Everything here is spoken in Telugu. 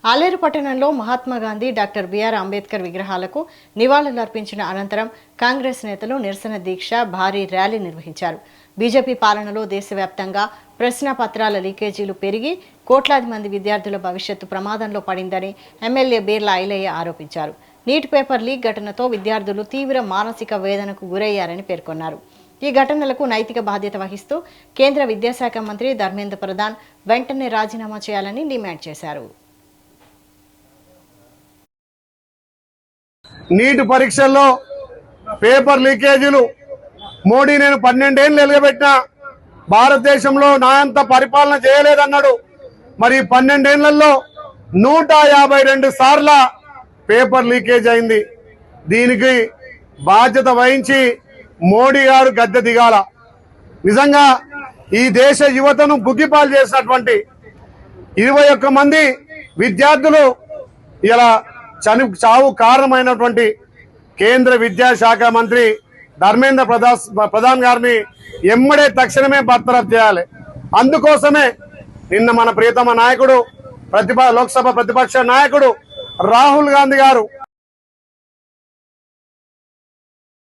ఆలేరు పట్టణంలో మహాత్మా గాంధీ, డాక్టర్ బిఆర్ అంబేద్కర్ విగ్రహాలకు నివాళులర్పించిన అనంతరం కాంగ్రెస్ నేతలు నిరసన దీక్ష, భారీ ర్యాలీ నిర్వహించారు. బీజేపీ పాలనలో దేశవ్యాప్తంగా ప్రశ్నపత్రాల లీకేజీలు పెరిగి కోట్లాది మంది విద్యార్థుల భవిష్యత్తు ప్రమాదంలో పడిందని ఎమ్మెల్యే బీర్లా ఐలయ్య ఆరోపించారు. నీట్ పేపర్ లీక్ ఘటనతో విద్యార్థులు తీవ్ర మానసిక వేదనకు గురయ్యారని పేర్కొన్నారు. ఈ ఘటనలకు నైతిక బాధ్యత వహిస్తూ కేంద్ర విద్యాశాఖ మంత్రి ధర్మేంద్ర ప్రధాన్ వెంటనే రాజీనామా చేయాలని డిమాండ్ చేశారు. నీట్ పరీక్షల్లో పేపర్ లీకేజీలు మోడీ నేను 12 ఏళ్ళు నిలబెట్టిన భారతదేశంలో నా అంత పరిపాలన చేయలేదన్నాడు. మరి 12 ఏళ్లలో 152 సార్ల పేపర్ లీకేజ్ అయింది. దీనికి బాధ్యత వహించి మోడీ గారు గద్దె దిగాల. నిజంగా ఈ దేశ యువతను బుగ్గిపాలు చేసినటువంటి 21 మంది విద్యార్థులు ఇలా చావు కారణమైనటువంటి కేంద్ర విద్యాశాఖ మంత్రి ధర్మేంద్ర ప్రధాన్ గారిని ఎమ్మడే తక్షణమే బర్తరఫ్ చేయాలి. అందుకోసమే నిన్న మన ప్రియతమ నాయకుడు లోక్సభ ప్రతిపక్ష నాయకుడు రాహుల్ గాంధీ గారు